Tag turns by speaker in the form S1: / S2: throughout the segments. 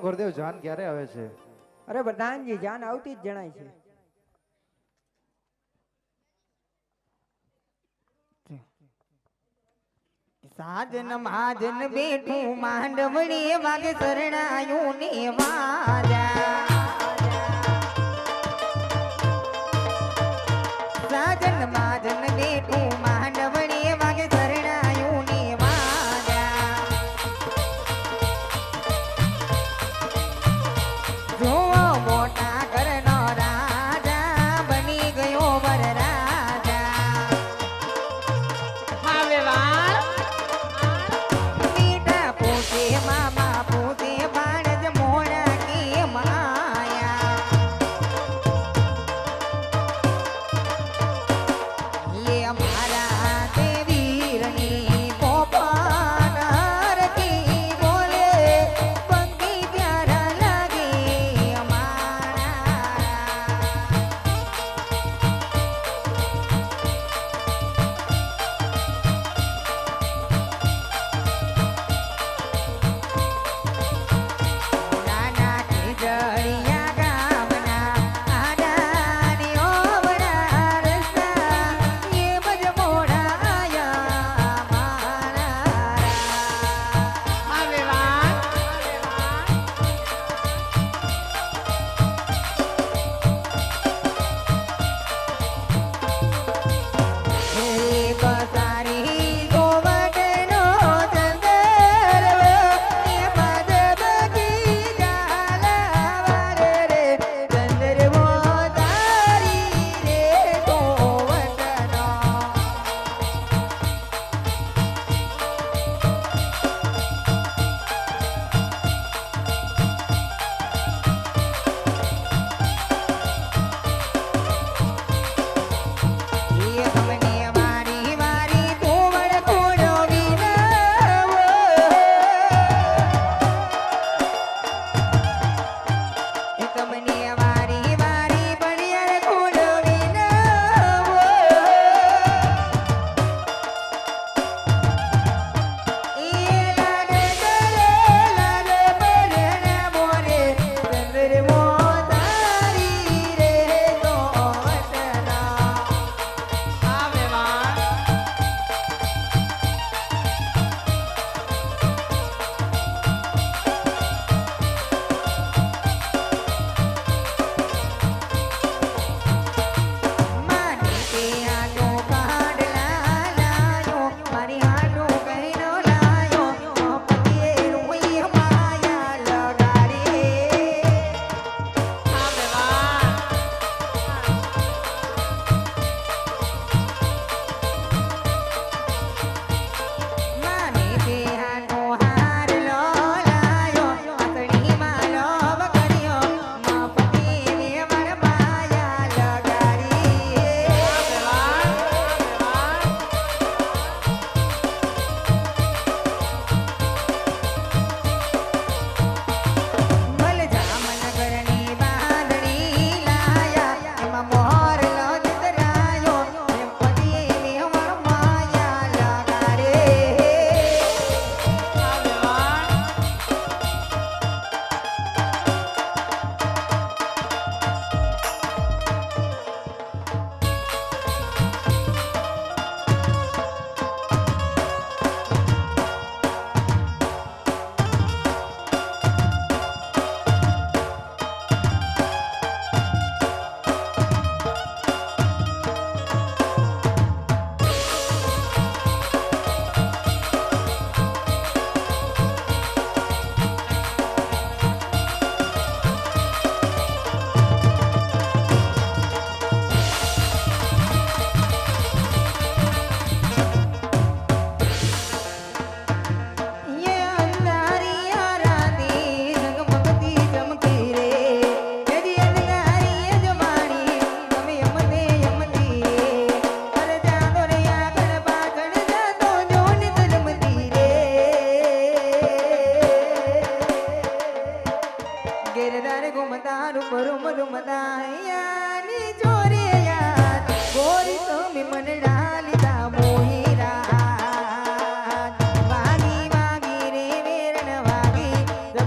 S1: ગુરુદેવ જાન ક્યારે આવે છે?
S2: અરે પ્રધાનજી જાન આવતી જ જણાય છે.
S3: સાજન મહાજન બેઠું માંડવડી વાગે શરણાયું ને વાજા સાજન મહાજન બેઠું માંડવડી વાગે શરણાયું ને વાજા જો મોટા ઘરનો રાજા બની ગયો વરરાજા હવે વાર મામા પોતે ભાણજ મોડા કે માયા લે મારા દેવીરની પોપન હરતી બોલે પંખી પ્યારા લાગે અમારા જળિયા ગામના આડાની ઓવડા રસ્તા એ બજ મોડા આયા મારા હવે વાત એક સારી ગોવડનો ચંદર એ પદ બગી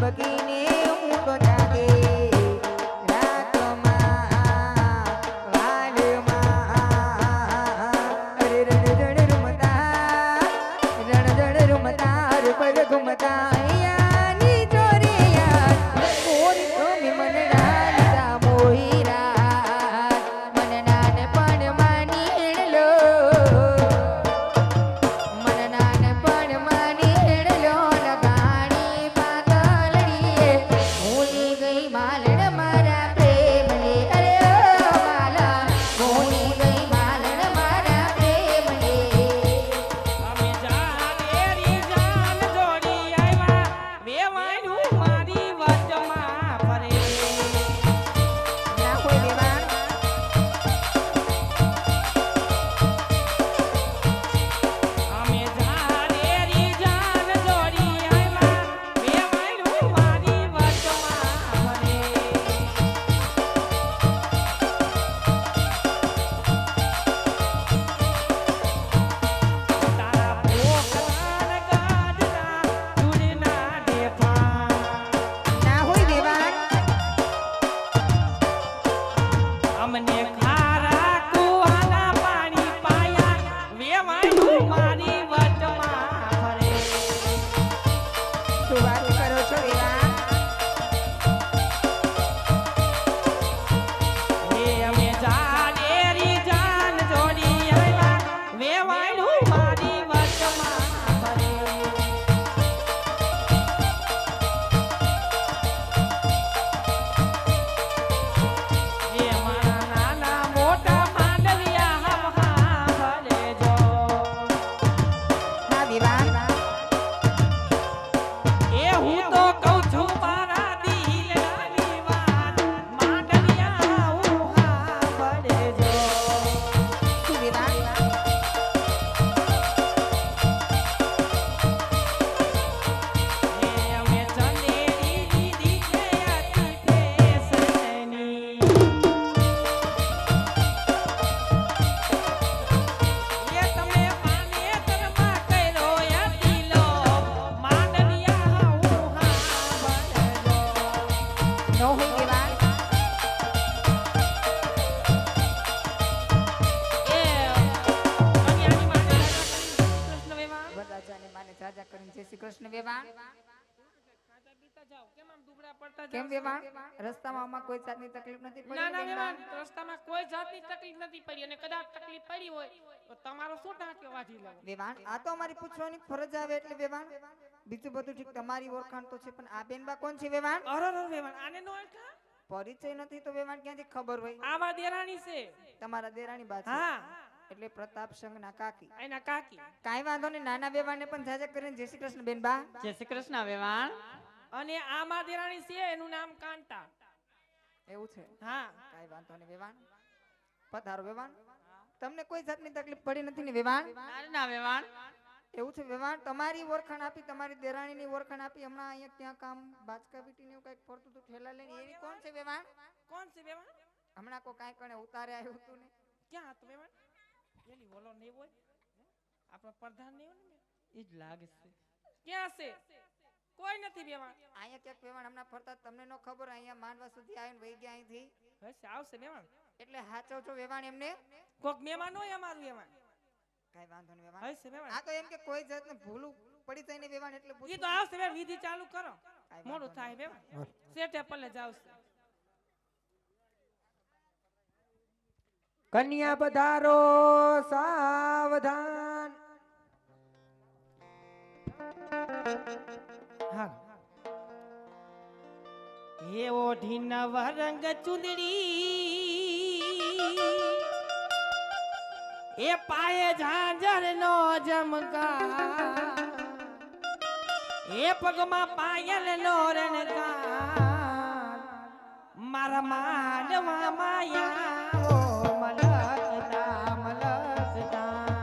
S3: બકીને નો હોય વેવાણ વરરાજાને માને જાજા કરીને જય શ્રી કૃષ્ણ વેવાણ કેમ વેવાણ રસ્તામાં આમાં કોઈ જાતની તકલીફ નથી પડી
S1: ના ના વેવાણ રસ્તામાં કોઈ જાતની તકલીફ નથી પડી અને કદાચ તકલીફ પડી હોય તો તમારો શું ટાંક્યો વાજી લો
S3: વેવાણ આ તો અમારી પૂછવાની ફરજ આવે એટલે વેવાણ બીજું બધું ઠીક તમારી ઓળખાણ તો છે પણ આ બેનબા કોણ છે વેવાણ
S1: અરે વેવાણ આને નો ઓળખા
S3: પરિચય નથી તો વેવાણ ક્યાંથી ખબર હોય
S1: આવા દેરાણી છે
S3: તમારા દેરાણી બા છે
S1: હા
S3: એટલે પ્રતાપ સંઘ ના કાકી
S1: એના કાકી
S3: કાઈ વાંધો નહીં નાના વેવાણને પણ જાજા કરીને જય શ્રી કૃષ્ણ બેનબા
S1: જય શ્રી કૃષ્ણ વેવાણ અને આમાં દેરાણી છે એનું નામ કાંતા
S3: એવું છે
S1: હા
S3: કાઈ વાંધો નહીં વેવાણ પધારો વેવાણ તમને કોઈ જાતની તકલીફ પડી નથી ને વેવાણ
S1: ના વેવાણ
S3: એવું છે વેવાણ તમારી ઓળખાણ આપી તમારી દેરાણીની ઓળખાણ આપી હમણાં અહીંયા ત્યાં કામ બાચકા બીટીને એવું કઈક ફરતું હતું ઠેલા લઈને એવી કોણ છે વેવાણ
S1: કોણ છે વેવાણ
S3: હમણાં કોઈ કાંઈ કણે ઉતારે આવ્યું હતું ને
S1: ક્યાં હતું વેવાણ એની ઓલો નહીં હોય આપણો પ્રધાન નહીં હોય ને એ જ લાગે છે ક્યાં છે કોઈ નથી વેવાણ
S3: અહીંયા ક્યાંક વેવાણ હમણાં ફરતા તમને નો ખબર અહીંયા માંડવા સુધી આવીને વહી ગયા અહીંથી
S1: હશે આવશે વેવાણ
S3: એટલે હાચવ છો વેવાણ એમને
S1: કોક મહેમાન હોય અમારું વેવાણ
S3: કાઈ વાંધો નહીં વેવાણ
S1: હશે વેવાણ
S3: આ તો એમ કે કોઈ જાતને ભૂલું પડી જાય ને વેવાણ એટલે
S1: ઈ
S3: પૂછું
S1: તો આવશે વેવાણ વિધિ ચાલુ કરો
S3: કાંઈ
S1: મોડું
S3: વાંધો
S1: થાય વેવાણ શેઠે પલ્લે જાવશે
S2: કન્યા પધારો સાવધાન.
S1: હા એ ઓઢી નવા રંગ ચુંદડી એ પાયે ઝાંઝર નો જમકા એ પગમાં પાયલ નો રણકાર મારા માનવા માયા મલકતા મલકતા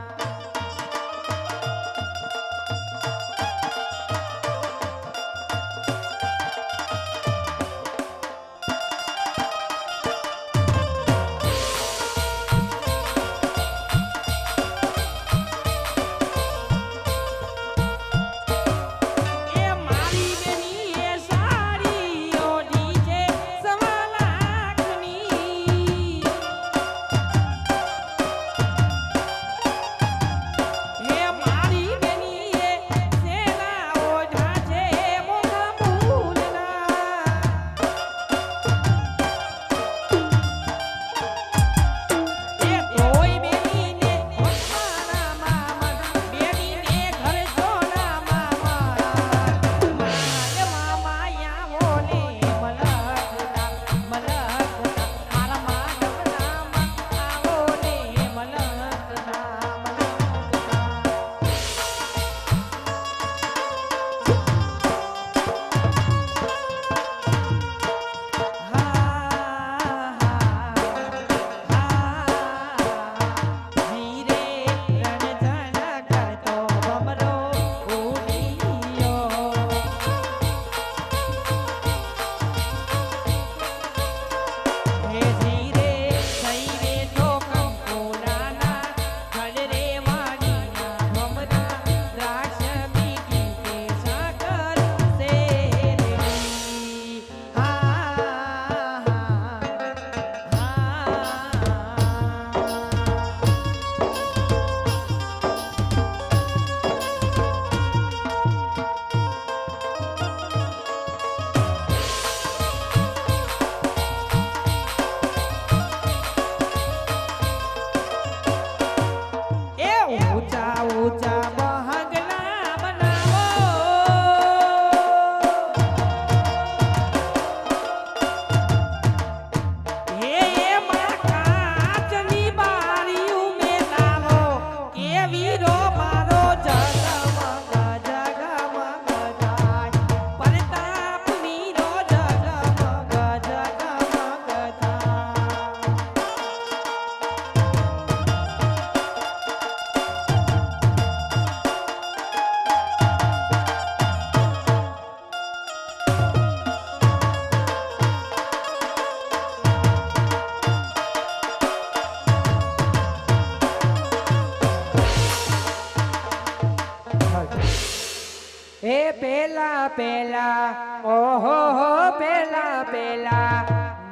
S2: એ પેલા પેલા ઓહો હો પેલા પેલા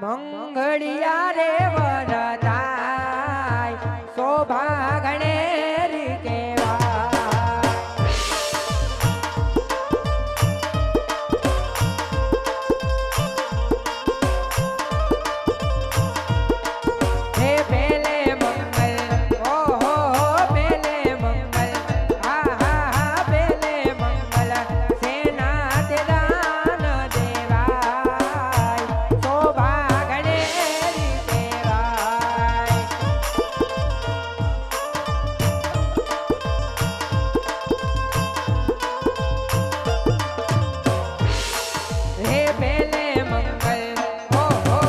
S2: મંગળિયા રે વરતાય શોભા ગણેરી કેવાય હે પેલે મંગલ ઓહો પેલે મંગલ હા હા હા પેલે મંગલ સેના તે દાન દેવાય શોભા ગણેરી દેવાય હે પેલે મંગલ ઓહો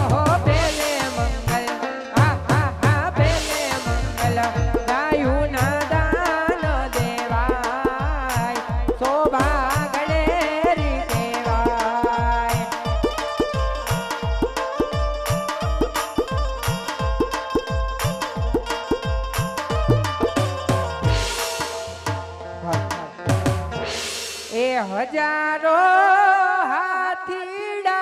S2: પેલે મંગલ હા હા હા પેલે મંગલ ગાયુના દાન દેવાય શોભા ગણેરી દેવાય એ હજારો હાથીડા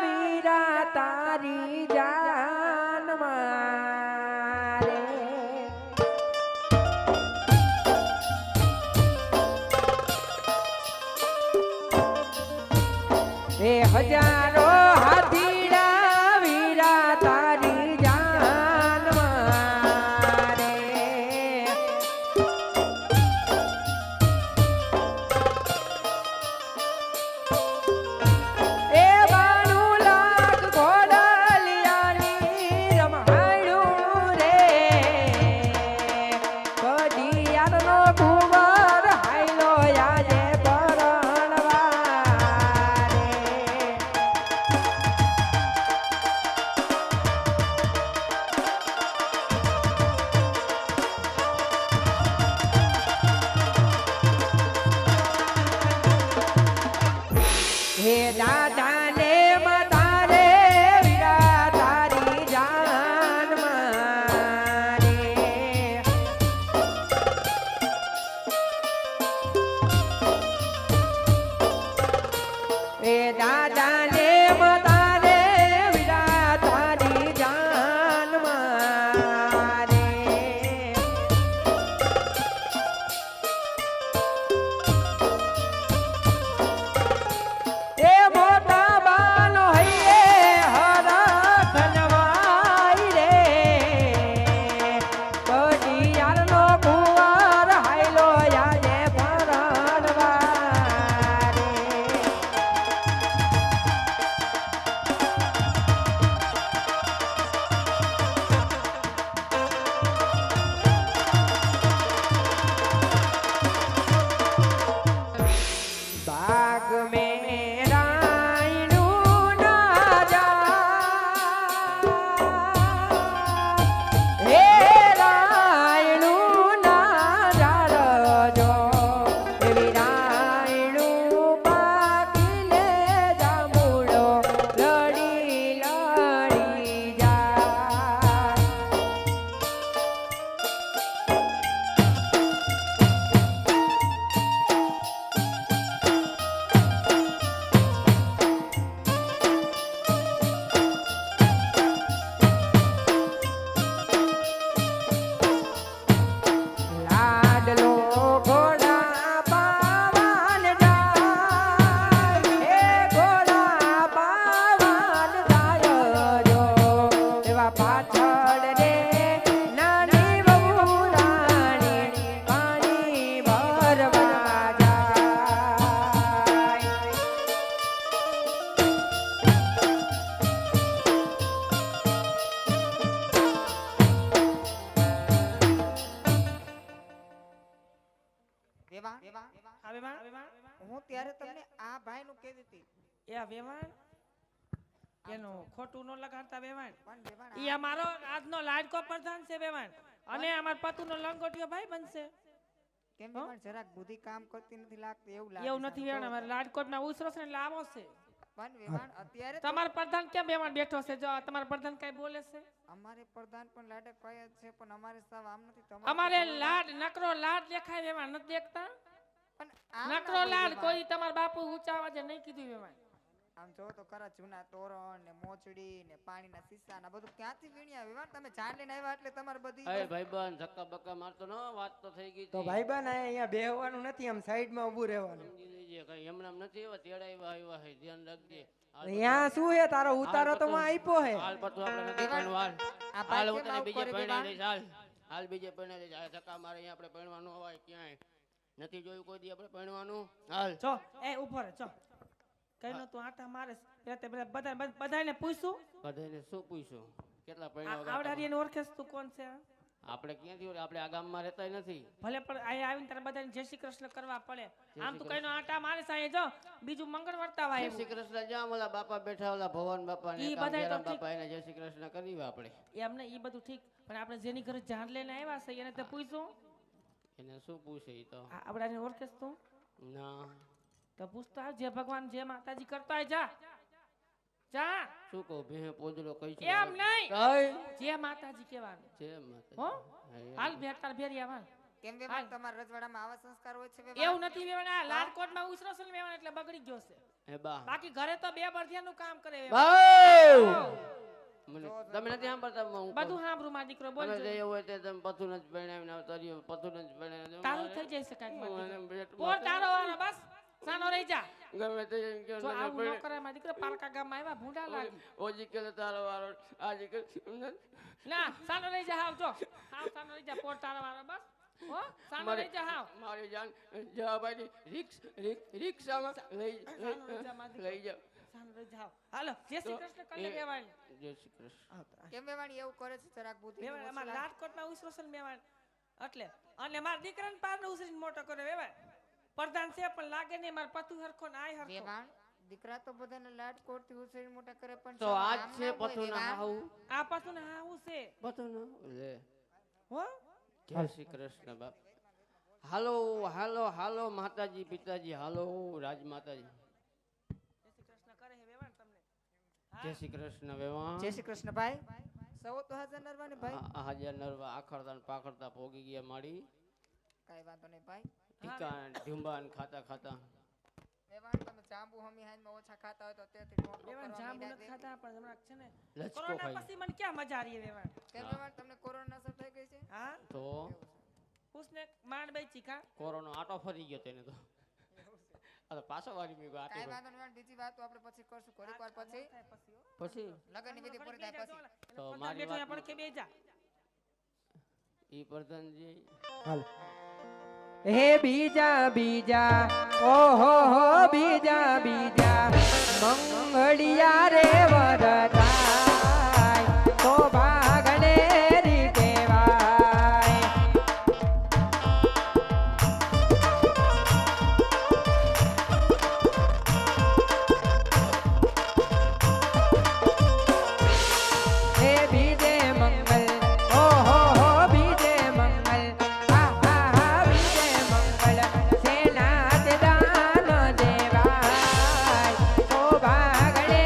S2: વીરા તારી જાન મારે એ હજારો હાથીડા વીરા તારી જાન મારે એ બાણું લાખ ઘોડલિયાની રમાડ્યું રે કડિયારનો કુંવર હાયલો આજે પરણવા રે હે દાદા ને મતારે વીરા તારી જાન મારે એ દાદા ને મતારે વીરા તારી જાન મારે એ મોટા બાનો હૈયે હરખ નવાઈ રે કડિયારનો કુંવર હાયલો આજે પરણવા રે बाग में रायणू ना जा हे रायणू ना जा जो एवी रायणू बाकी ले जामुड़ो लड़ी लड़ी जा લાડલો ઘોડા પાવાન જાય હે ઘોડા પાવાન જાય જો એવા પાછળ રે નાની વહુ રાણી પાણી ભરવા જાય
S3: વેવાણ
S1: આ વેવાણ
S3: હું ત્યારે તમને આ ભાઈનું કહેતી હતી
S1: એ આ વેવાણ એનું ખોટું ન લગાડતા વેવાણ
S3: પણ વેવાણ
S1: ઈ અમારો આજનો લાડકો પ્રધાન છે વેવાણ અને અમાર પતુનો લંગોટિયો ભાઈ બનશે
S3: કેમ વેવાણ જરાક બુદ્ધિ કામ કરતી નથી લાગતી એવું લાગે
S1: એવું નથી વેવાણ અમાર લાડકોટમાં ઉસરો છે એટલે આવો છે
S3: પણ વેવાણ અત્યારે તો
S1: તમાર પ્રધાન કેમ વેવાણ બેઠો છે જો તમાર પ્રધાન કઈ બોલે છે
S3: અમારે પ્રધાન પણ લાડક ભાઈ જ છે પણ અમારે સાવ આમ નથી
S1: અમારે લાડ નકરો લાડ દેખાય વેવાણ નથી દેખતા
S3: પણ આમ
S1: નકરો
S3: ના હોય
S1: લાડ
S3: વેવાણ.
S1: કોઈ તમાર બાપુ ઊંચા અવાજે નહીં કીધું વેવાણ
S3: આમ જો તો ખરા જૂના તોરણ ને મોચડી ને પાણીના સીસા ને બધું ક્યાંથી વીણ્યા વેવાણ તમે જાણ લઈને આવ્યા એટલે તમારે બધી
S4: એ ભાઈબંધ ધક્કા બક્કા મારતો ન વાત તો થઈ ગઈ
S2: તો
S4: તી.
S2: ભાઈબંધ અહીંયા બેહવાનું નથી, આમ સાઈડમાં ઊભું રહેવાનું.
S4: સમજી લેજે કઈ એમનામ નથી એવા તેડાવ્યા આવ્યા હે ધ્યાન રાખજે.
S2: અહીંયા શું હે તારો ઉતારો તો માં આપ્યો હે.
S4: હાલ પતું આપણે નથી કરવાનું હાલ.
S3: આ
S4: હાલ
S3: ભાઈ
S4: હું
S3: કેમ
S4: તને
S3: આવું
S4: બીજે
S3: કરે
S4: પરણાવી
S3: વેવાણ?
S4: દઈશ હાલ. હાલ બીજે પરણાવી દઈશ. આ ધક્કા મારે અહીંયા આપણે પરણવાનું હોય ક્યાંય. નથી જોયું કોઈ દી આપણે પરણવાનું. હાલ.
S1: જો એ ઉભો રહે જો કઈ નો તું આટા મારે પેલા તે બધાને પૂછ્યું
S4: બધાને શું પૂછ્યું? કેટલા
S1: આ
S4: પરણાવ્યા
S1: આવડારીને ઓળખેસ તું કોણ છે
S4: આપણે ક્યાંથી ઓળખે? આપણે આ ગામમાં રહેતા નથી.
S1: ભલે પણ અહીંયા આવીને તારે બધાને જય શ્રી કૃષ્ણ કરવા પડે
S4: શ્રી
S1: આમ તું કઈ નો આટા મારે છે અહીંયા જો બીજું મંગળ વર્તાવ
S4: જય
S1: આવ્યું
S4: શ્રી કૃષ્ણ જ્યાં ઓલા બાપા બેઠા ઓલા ભગવાન બાપા ને
S1: ઈ બધાય તો ઠીક.
S4: બાપા એને જય શ્રી કૃષ્ણ કરી આપણે.
S1: એમને ઈ બધું ઠીક પણ આપણે જેની ઘરે જાણ લઈને આવ્યા છે એને તે પૂછ્યું
S4: એને શું પૂછે ઈ તો
S1: આવડાને ઓળખેસ તું
S4: ના
S1: તો પૂછતો આવ જે ભગવાન જે માતાજી કરતા હોય જા જા
S4: શું કહું ભેહ પોજડો કઈ છે
S1: એમ નહીં
S4: કઈ
S1: જે માતાજી કહેવાનું
S4: છે
S1: હો
S4: માતા
S1: હાલ બેટાર ભેરિયા વાલ
S3: કેમ વેવાણ તમારા રજવાડામાં આવા સંસ્કાર હોય છે વેવાણ?
S1: એવું નથી વેવાના લાલકોટમાં ઉસરો છે ને વેવાના એટલે બગડી ગયો છે
S4: એ બા
S1: બાકી ઘરે તો બે બળધિયાનું કામ કરે વેવાણ.
S4: બાઉ! મને તમે નથી સાંભળતા હું
S1: બધું સાંભળું મારો દીકરો બોલ
S4: તમે જે હોય તે તમે પથું જ પરણાવીને આવતા રહ્યો પથું જ પરણાવીને
S1: તારું થઈ જાય છે કાંઈક મારો
S4: મને
S1: દીકરો.
S4: પેટમાં
S1: પોર તારો વાળો બસ સાનો રહી જા
S4: ગમે તે એમ કહો
S1: જો
S4: ને
S1: આવું
S4: પરણે-
S1: ન કરે મારો દીકરો પારકા ગામમાં આવ્યા ભૂંડા લાગી
S4: ઓજી કે તારો વારો આજે કે
S1: ના સાનો રહી જા હાવ જો હાવ સાનો રહી જા પોર તારો વાળો બસ હો સાનો રહી જા હાવ
S4: મારી જાન જવાબાની રિક્ષામાં
S1: સાનો રહી જા મારો દીકરો.
S4: લઈ જાઓ
S1: સાનો રહી જા હાવ હાલો જય શ્રી કૃષ્ણ કલ્લે વેવાણ
S4: જય શ્રી કૃષ્ણ.
S3: કેમ વેવાણ એવું કરે છે જરાક બુદ્ધિ
S1: વેવાણ અમાર રાજકોટમાં ઉસરો છે ને વેવાણ એટલે અને મારા દીકરાને પારનો ઉસરીને મોટો કર્યો વેવાણ પ્રધાન છે પણ લાગે નહીં માર પતુ હરખો ને આય હરખો
S3: વેવાણ દીકરા તો બધાને લાડકોટ થી ઉછેરી મોટા કરે પણ
S4: તો
S3: શરમ
S4: આજ
S3: આમ
S4: છે
S3: ના હોય
S4: પથું ના
S3: વેવાણ.
S4: હાવું
S1: આ પાછું ને હા હું છે
S4: પથું ના લે
S1: હો
S4: જય શ્રી કૃષ્ણ બાપ. હાલો હાલો હાલો માતાજી પિતાજી હાલો રાજ માતાજી.
S1: જય શ્રી કૃષ્ણ કરે હે વેવાણ તમને
S4: જય શ્રી કૃષ્ણ વેવાણ.
S3: જય શ્રી કૃષ્ણ ભાઈ સૌ તો હાજર નરવાને ભાઈ
S4: હાજર નરવા આખડતા ને પાખડતા પોગી ગયા માડી
S3: કાઈ વાંધો નહીં ભાઈ
S4: ટીકાન ઢુંબાન ખાતા ખાતા
S3: વેવાણ તમે જાંબુ હમી હાઈમાં ઓછા ખાતા હોય તો તેથી ટોટલો
S1: વેવાણ
S3: કરવા
S1: જાંબુ
S3: માંડ્યા
S1: નથી
S3: છે.
S1: ખાતા પણ હમણાં છે ને
S4: લચકો
S1: કોરોના
S4: ખાઈ
S1: પછી મને ક્યાં મજા આવી વેવાણ
S3: કેમ વેવાણ તમને કોરોના અસર થઈ ગઈ છે
S1: હા
S4: તો
S1: પૂછને માંડ બે ચીકા
S4: કોરોના આટો ફરી ગયો તેને તો આ તો પાછો વારી મી ગયો
S3: કાઈ
S4: આટો
S3: વાંધો નહીં બીજી વાત તો આપણે પછી કરશું થોડીક વાર પછી
S4: પછી
S3: લગનની વિધિ પૂરી થાય પછી
S4: તો
S1: મારી
S4: મારી
S1: વાત
S4: વાત
S1: પણ કે બે જા
S4: ઈ પ્રધાનજી
S2: હાલ. હે બીજા બીજા ઓહો હો બીજા બીજા મંગળિયા રે વરદાય તો ભાગણે રીતે વાય. હે બીજે મંગલ ઓહો હો બીજે મંગલ હા હા હા બીજે મંગલ સેનાથ દાન દેવાય તો ભાગણે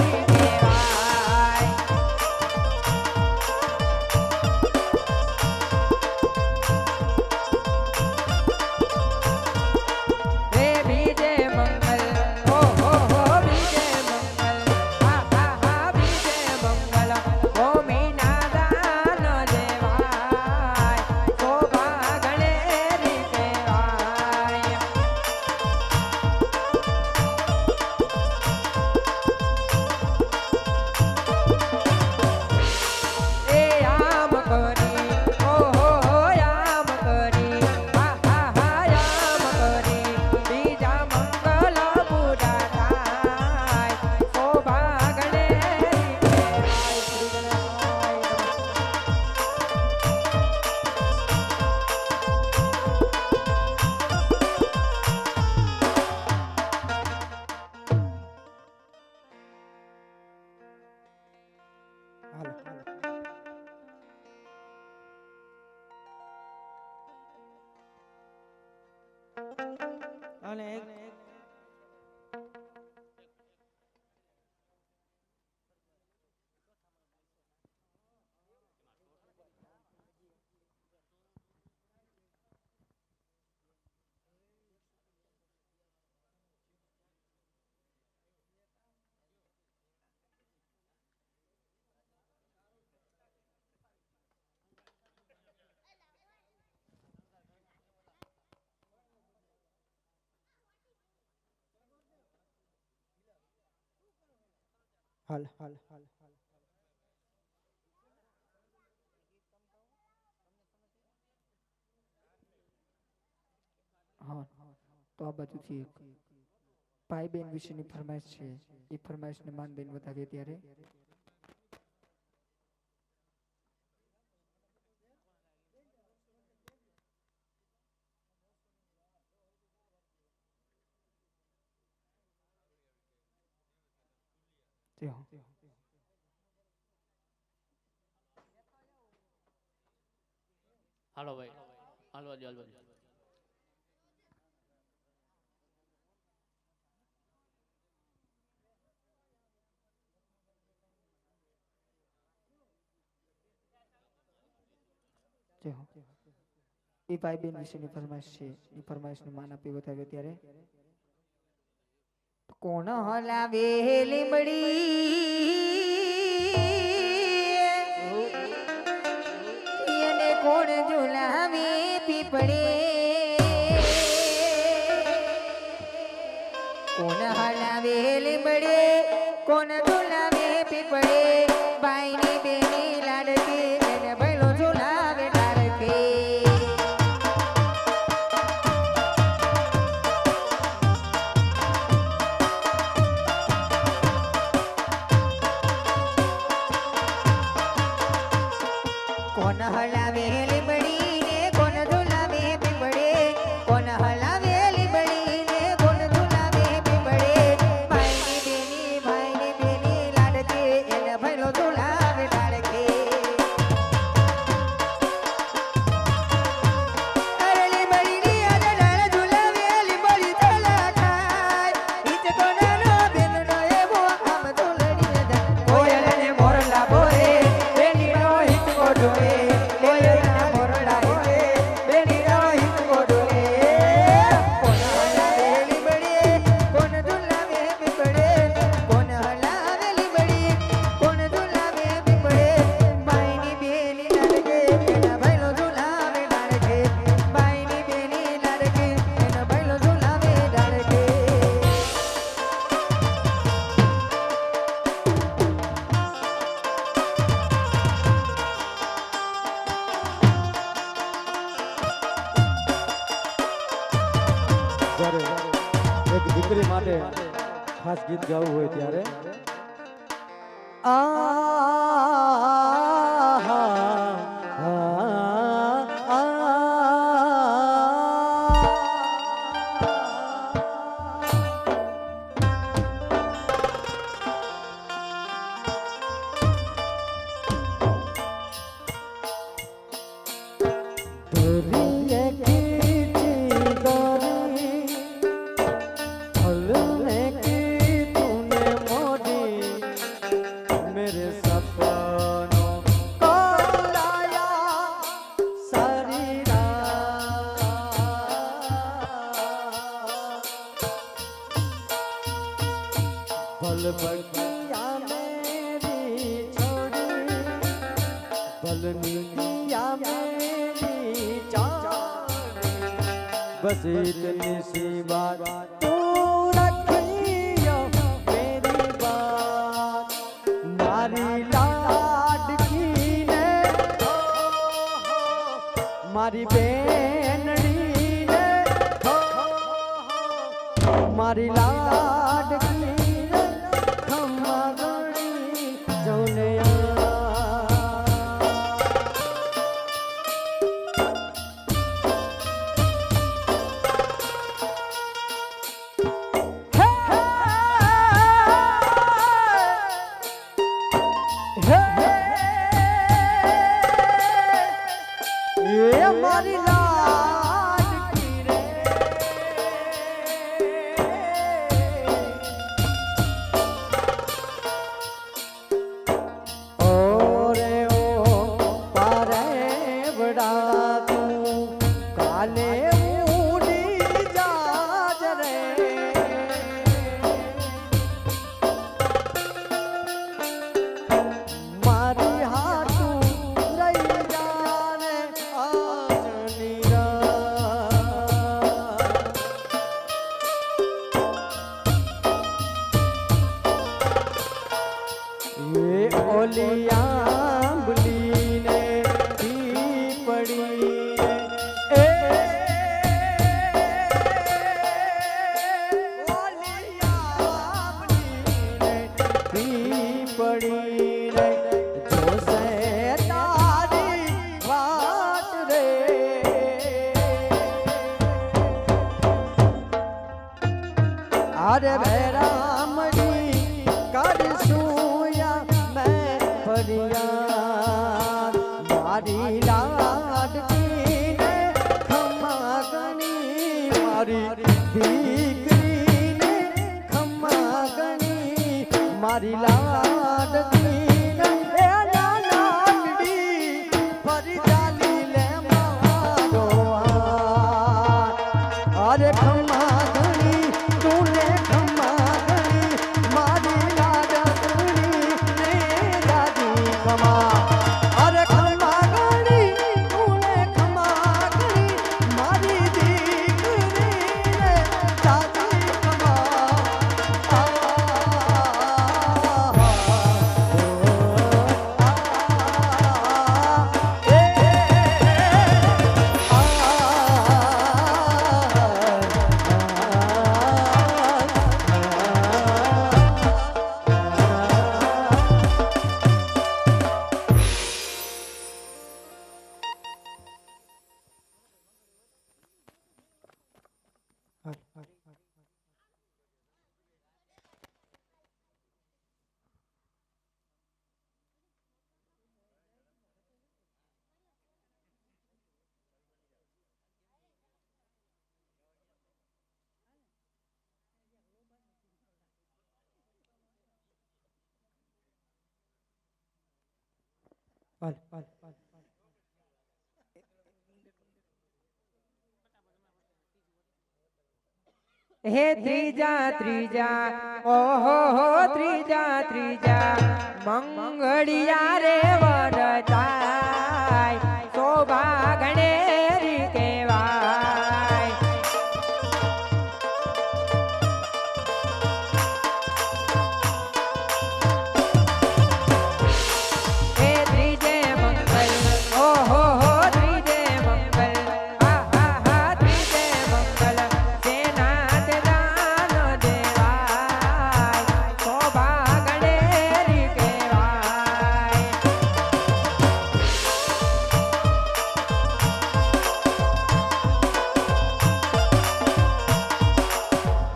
S2: રીતે વાય. હે બીજે મંગલ ઓહો હો બીજે મંગલ હા હા હા બીજે મંગલ ભૂમિના દાન દેવાય તો ભાગણે રીતે વાય. એ આમ કરી ઓહો હો આમ કરી હા હા હા આમ કરી બીજા મંગલ પૂરા થાય તો ભાગણે રીતે વાય. શ્રી ગણેશાય નમઃ. હાલો હાલો.
S1: અને એક
S2: હાલ હાલ હાલ
S3: હા તો આ બાજુથી એક ભાઈ બેન વિશેની ફરમાઈશ છે એ ફરમાઈશને માનબેન વધાવીએ ત્યારે
S4: હાલો ભાઈ, હાલવા દો, હાલવા દો.
S3: એ ભાઈ બેન વિશેની ફરમાઈશ છે એ ફરમાઈશને માન આપી વધાવીએ ત્યારે કોણ હલાવે લીમડી એને કોણ ઝુલાવે પીપળે કોણ હલાવે લીમડે કોણ ઝુલાવે પીપળે બાઈની બેની લાડકે એને ભૈલો ઝુલાવે ડાળકે કોણ હલાવે લીમડી ને કોણ ઝુલાવે પીપળે કોણ હલાવે લીમડી ને કોણ ઝુલાવે પીપળે ભાઈની બેની લાડકે એને ભૈલો ઝુલાવે ડાળકે અરે લીમડીની આને ડાળ ઝુલાવે લીમડી તલા ખાય ઈચ કોનાનો બેનનો એવો આમ ઝુલડીને જાય કોયલને મોરલા બોરે બેનીનો હિચકો ઢોળે કોયલના મોરલા બોરે બેનીનો હિચકો ઢોળે કોણ હલાવે લીમડી કોણ ઝુલાવે પીપળે કોણ હલાવે લીમડી કોણ ઝુલાવે પીપળે બાઈની બેની લાડકે એના ભૈલો ઝુલાવે ડાળકે બાઈની બેની લાડકે એના ભૈલો ઝુલાવે ડાળકે
S2: જ્યારે એક દીકરી માટે ખાસ ગીત ગાવું હોય ત્યારે बस इतनी सी बात तू रखियो मेरी बात मारी लाडकी ने मारी बेनड़ी ने मारी लाडकी ने खम्मा गणी जौने मारी लाडकी रे એ ઓલી આંબલીને પીપળીને એ ઓલી આંબલીને પીપળીને જોશે તારી વાટ રે અરે ભેરામડી કરસુયા મેં ફરિયાદ મારી લાડકીને ખમા ગણી મારી દીકરીને ખમા ગણી મારી લાડકીને એ લાડડી ફરી ચાલી લે મારો અરે ખમા ગણી તુને ખમા ગણી મારી લાડકડી ને દાદી કમા અરે ખમા ગણી તુને ખમા ગણી મારી દીકરી ને દાદી કમા
S3: હે ત્રીજા ત્રીજા ઓહો હો ત્રીજા ત્રીજા મંગળિયા રે વરતાય શોભા ગણેરી કેવાય હે ત્રીજે મંગલ ઓહો હો ત્રીજે મંગલ હા હા હા ત્રીજે મંગલ સેના તે દાન દેવાય શોભા ગણેરી કેવાય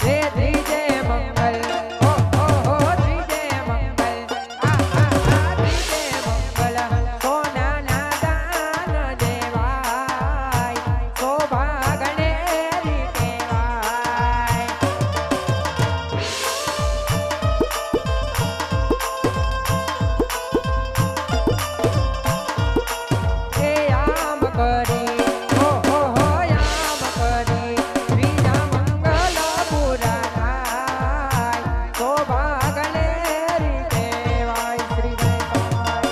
S3: હે ત્રીજે મંગલ ઓહો હો ત્રીજે મંગલ હા હા હા ત્રીજે મંગલ સોનાના દાન દેવાય શોભા ગણેરી કેવાય હે આમ કરી ઓહો હો આમ કરી ત્રીજા મંગલ પૂરા થાય શોભા ગણેરી કેવાય શ્રી ગણેશાય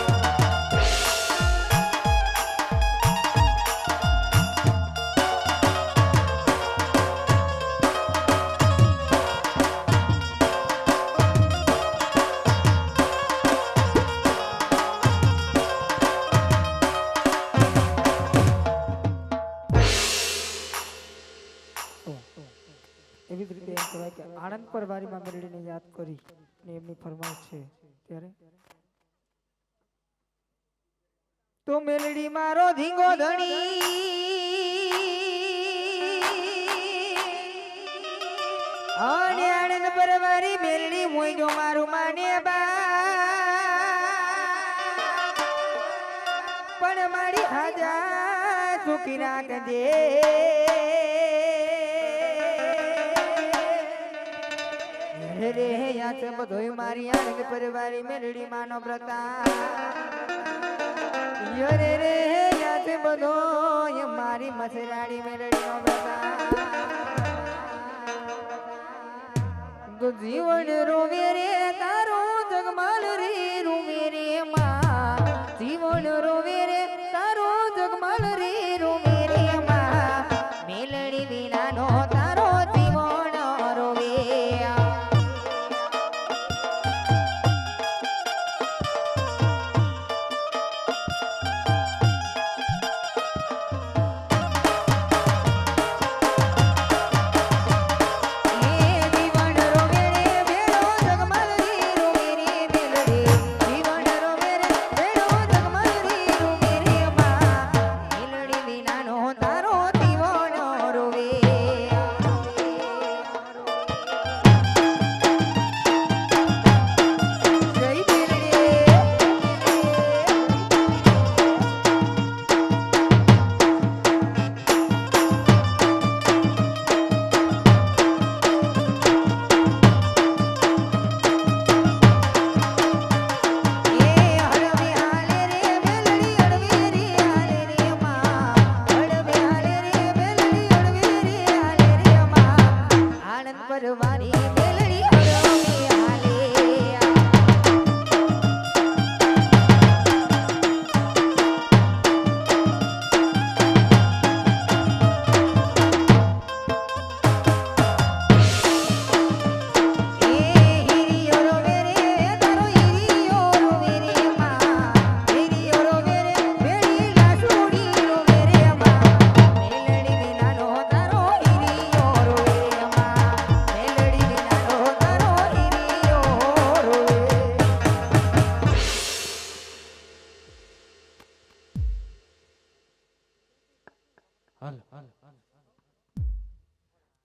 S3: એવી જ રીતે એમ કહેવાય કે આણંદ પરવારીમાં મેલડીને યાદ કરી ને એમની ફરમાઈશ છે ત્યારે તો મેલડી મારો ધીંગો ધણી અને આણંદ પરવારી મેલડી મોય જો મારું માને બા પણ મારી હાજા સુખી રાખજે રે યા છે બધોય મારી આણંદ પરવારી મેલડી માનો પ્રતાપ યો રે યા છે બધોય મારી મસરાડી મેલડી નો પ્રતાપ તો જીવન રોવે રે તારો જગમાલ રે રોવે રે માં જીવન રોવે રે તારો જગમાલ રે રોવે રે માં મેલડી વિનાનો તારો જીવન રોવે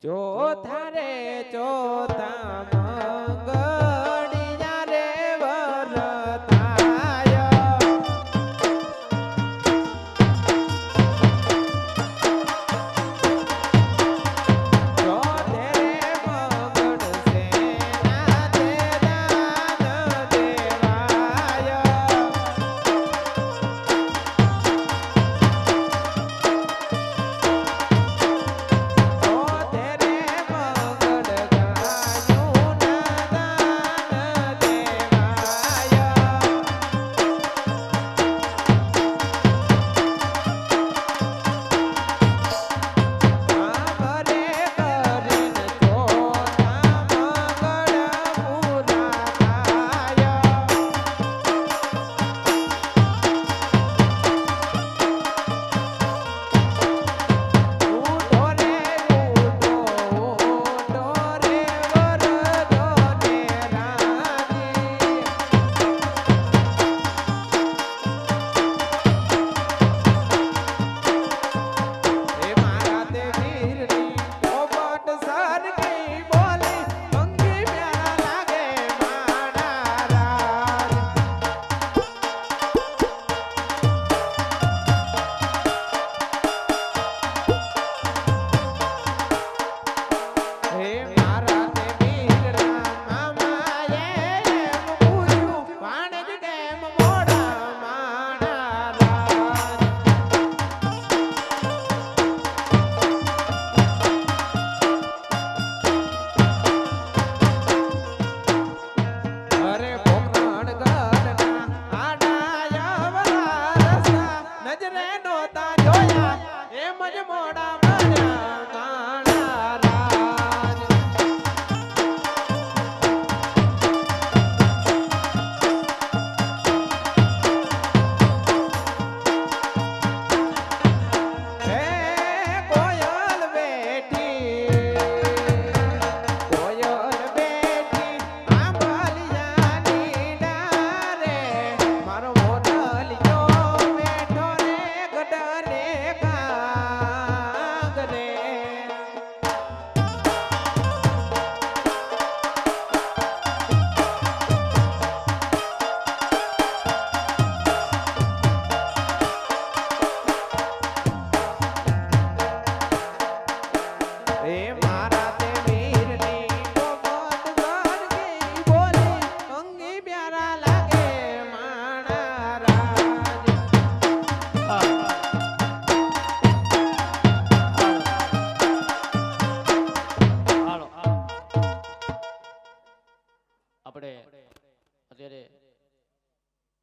S5: ચોથા રે ચોથા મંગળિયા રે વરતાય ચોથે રે મંગળ સેના તે દાન દેવાય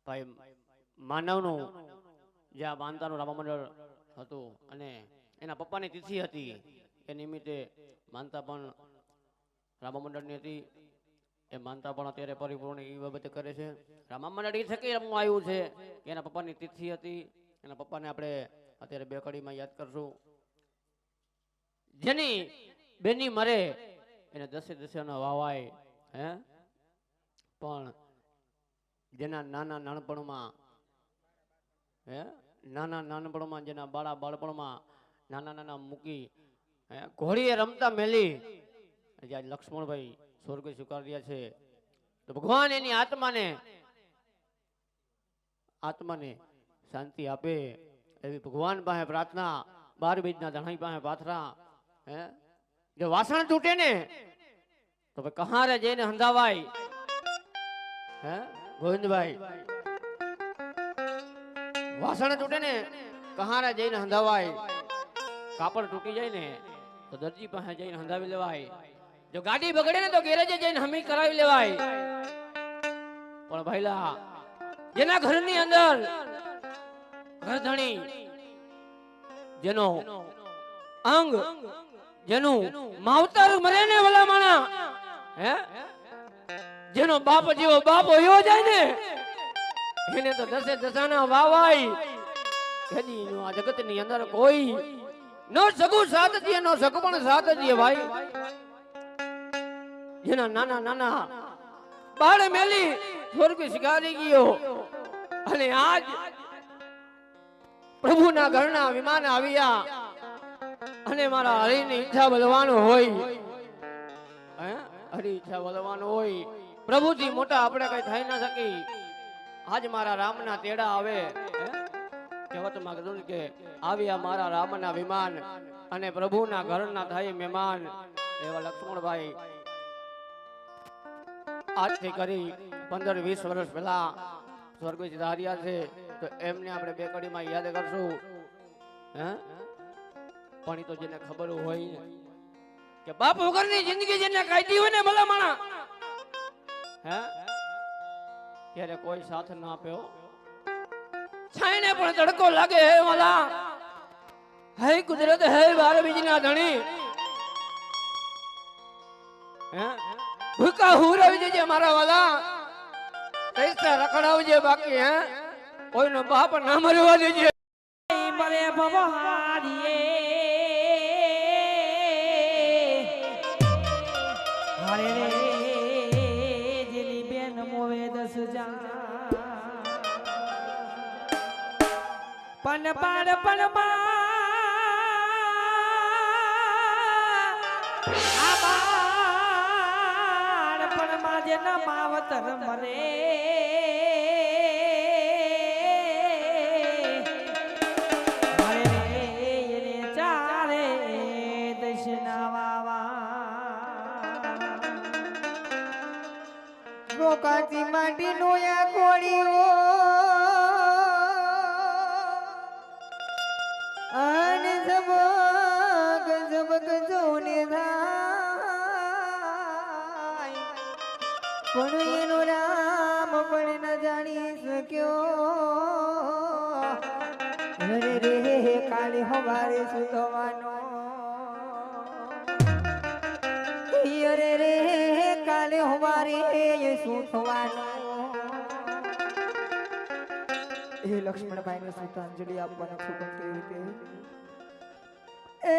S4: ભાઈ માનવનું જ્યાં માનતાનું રામા મંડળ હતું અને એના પપ્પાની તિથિ હતી એ નિમિત્તે માનતા પણ રામા મંડળની હતી. એ માનતા પણ અત્યારે પરિપૂર્ણ એ બાબતે કરે છે. રામા મંડળ એ થકી રમવા આવ્યું છે. એના પપ્પાની તિથિ હતી. એના પપ્પાને આપણે અત્યારે બે કડીમાં યાદ કરશું. જેની બેની મરે એને દસે દસેનો વાવાય હે પણ જેના નાના નાનપણમાં હે નાના નાનપણમાં જેના બાળપણમાં નાના નાના મૂકી હે ઘોડીએ રમતા મેલી જ્યાં લક્ષ્મણભાઈ સ્વર્ગ સ્વીકાર રહ્યા છે તો ભગવાન એની આત્માને શાંતિ આપે એવી ભગવાન પાસે પ્રાર્થના. 12 બીજના ધણાઈ પાસે પાથરા હે જો વાસણ તૂટે ને તો ભાઈ કહારે જઈને હંધાવાય હે ગોવિંદભાઈ વાસણ તૂટે ને કહારે જઈને હંધાવાય. કાપડ તૂટી જાય ને તો દરજી પાસે જઈને હંધાવી લેવાય. જો ગાડી બગડે ને તો ગેરેજે જઈને હમી કરાવી લેવાય. પણ ભાઈલા જેના ઘરની અંદર ઘરધણી જેનો અંગ જેનું માવતર મરે ને વલા માણા હે જેનો બાપ જેવો બાપ હોયો જાય ને એને તો દસે દસાના વાવાય. એની આ જગત ની અંદર કોઈ નો સગુ સાથ દીએ નો સગપણ સાથ દીએ ભાઈ. જેના નાના નાના બાળ મેલી સ્વર્ગ શિકારી ગયો અને આજ પ્રભુના ઘરના વિમાન આવ્યા અને મારા હરિની ઈચ્છા બલવાનું હોય, હે હરી ઈચ્છા બલવાનું હોય, પ્રભુજી મોટા આપણે કઈ થઈ ના શકી. આજ મારા રામના તેડા આવે, કહેવતમાં કીધું કે આવ્યા મારા રામના વિમાન અને પ્રભુના ઘરના થાય મહેમાન. એવા લક્ષ્મણભાઈ આજથી કરી 15-20 વર્ષ પહેલા સ્વર્ગસ્થ ધાર્યા છે, તો એમને આપણે બે કડીમાં યાદ કરશું. હે પણ ઈ તો જેને ખબર હોય કે બાપ વગરની જિંદગી જેને કાઢી હોય ને ભલા માણા, હે ત્યારે કોઈ સાથ ના આપ્યો. છાયને પણ તડકો લાગે હે વાલા, હે કુદરત હે બાર બીજના ધણી, હે ભૂકા હુરાવી દેજે મારા વાલા, પૈસા રખડાવજે બાકી હે કોઈનો બાપ ના મરવા દેજે.
S1: મરે ભવહારીએ હારે રે જેની બેન મોવે 10 જા પણ બાળપણમાં આ બાળપણમાં જેના માવતર મરે
S3: કાચી માટી નોયા કોળીઓ અને ઝબક ઝબક જોને થાય, પણ એનો રામ પણ ન જાણી શક્યો. અરે રે કાલે હવારે સુધવાનો, અરે રે કાલે હવારે શું થવાનું. એ લક્ષ્મણભાઈ ને શ્રદ્ધાંજલિ આપવાના શુભમ કેવી રીતે એ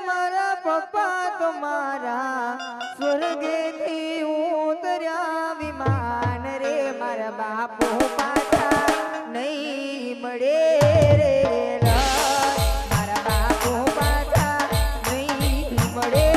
S3: મારા પપ્પા તો મારા સ્વર્ગેથી ઉતર્યા વિમાન રે, મારા બાપુ પાછા નહીં મળે રે, મારા બાપુ પાછા નહીં મળે.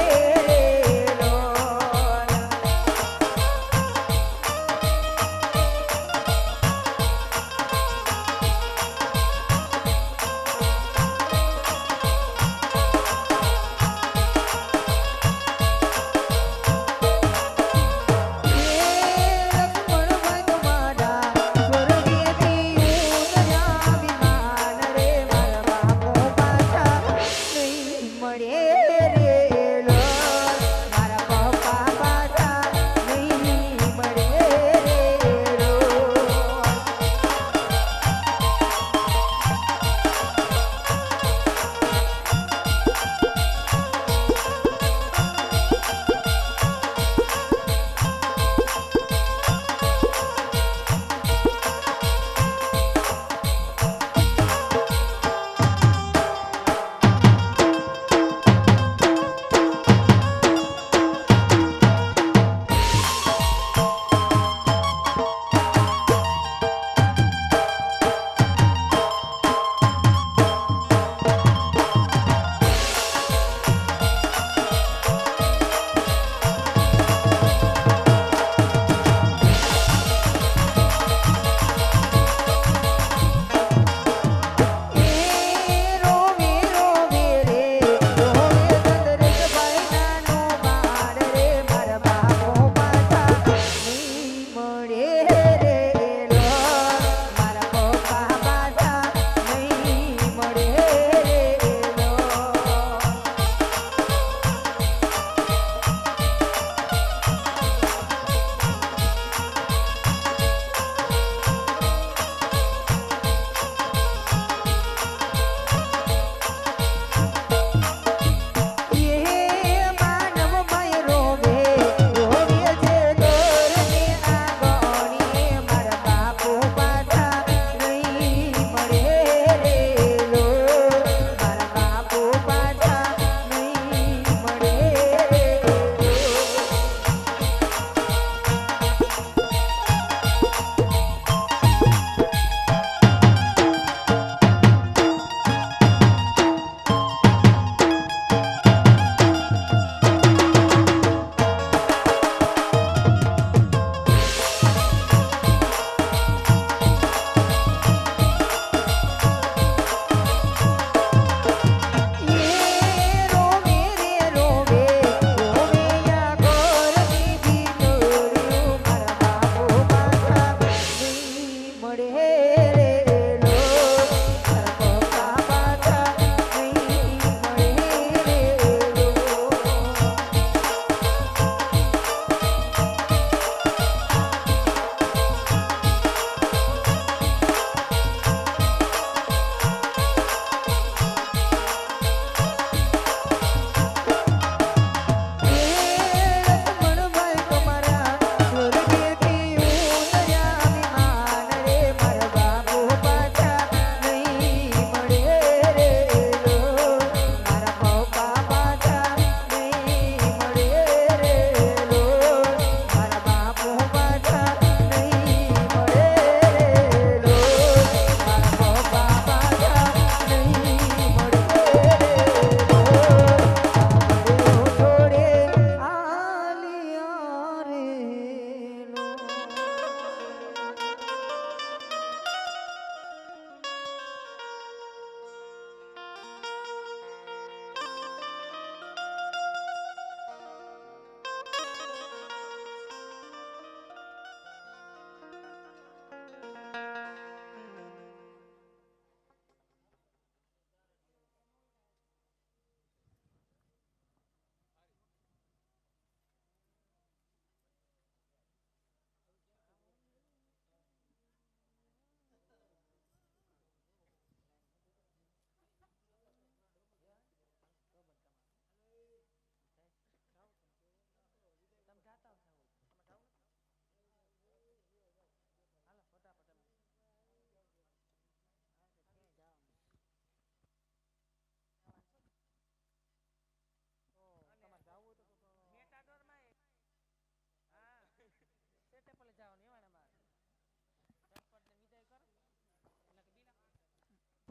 S3: લક્ષ્મણભાઈ તમારા સ્વર્ગેથી ઉતર્યા વિમાન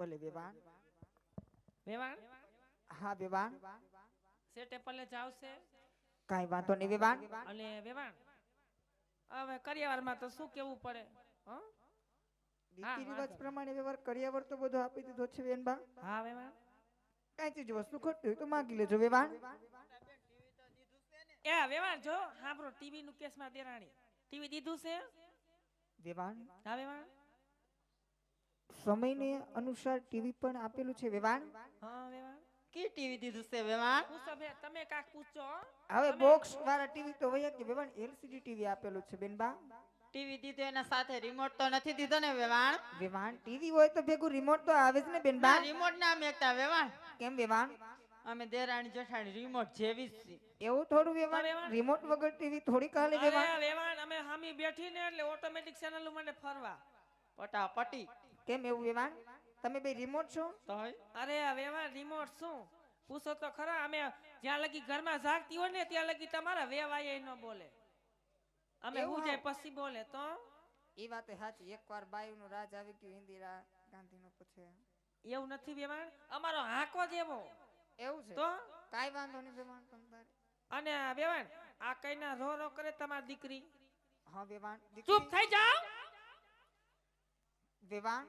S3: ભલે વેવાણ.
S1: વેવાણ
S3: હા વેવાણ.
S1: સેટે પલે જાવશે
S3: કાંઈ વાંધો નહીં વેવાણ.
S1: અને વેવાણ હવે કરિયાવરમાં તો શું કેવું પડે હં?
S3: રીતિ રિવાજ પ્રમાણે વ્યવહાર કર્યાવર તો બધું આપી દીધો છે વેનબા.
S1: હા વેવાણ
S3: કાંઈ ચીજ વસ્તુ ખોટી હોય તો માંગી લેજો વેવાણ.
S1: એ વેવાણ જો હાંભળો ટીવી નું કેસમાં દેરાણી ટીવી દીધું છે
S3: વેવાણ
S1: હા વેવાણ
S3: સમયને અનુસાર ટીવી પણ આપેલું છે વેવાણ.
S1: હા વેવાણ
S6: કી ટીવી દીધું છે વેવાણ?
S1: પૂછો બે તમે કાક પૂછો હં?
S3: હવે બોક્સ વાળા ટીવી તો વયા કે વેવાણ એલસીડી ટીવી આપેલું છે બેનબા.
S6: ટીવી દીધું એના સાથે રિમોટ તો નથી દીધો ને વેવાણ?
S3: વેવાણ ટીવી હોય તો ભેગું રિમોટ તો આવે જ ને બેનબા.
S6: રિમોટ ના મેકતા વેવાણ.
S3: કેમ વેવાણ?
S6: અમે દેરાણી જેઠાણી રિમોટ જેવી જ છીએ.
S3: એવું થોડું વેવાણ
S1: વેવાણ.
S3: રિમોટ વગર ટીવી થોડી કાલે વેવાણ.
S1: અરે વેવાણ અમે હામી બેઠી ને એટલે ઓટોમેટિક ચેનલ માટે ફરવા
S6: પટાપટી.
S3: કેમ એવું વેવાણ? તમે બે રિમોટ છો?
S6: તો હવે
S1: અરે આ વેવાણ રિમોટ શું પૂછો તો ખરા અમે જ્યાં લગી ઘરમાં જાગતી હોય ને ત્યાં લગી તમારા વેવાય ન બોલે અમે
S3: એવું
S1: હું જાય
S3: હા?
S1: પછી બોલે તો
S3: એ વાત સાચી. એકવાર બાયુનું રાજ આવી ગયું ઇન્દિરા ગાંધીનો પછી.
S1: એવું નથી વેવાણ અમારો હાકો જ એવો
S3: એવું છે
S1: તો
S3: કાંઈ વાંધો નહીં વેવાણ તમ તારે.
S1: અને આ વેવાણ આ કઈના રો રો કરે તમારી દીકરી
S3: હા વેવાણ.
S1: ચૂપ થઈ જાઓ
S3: વેવાણ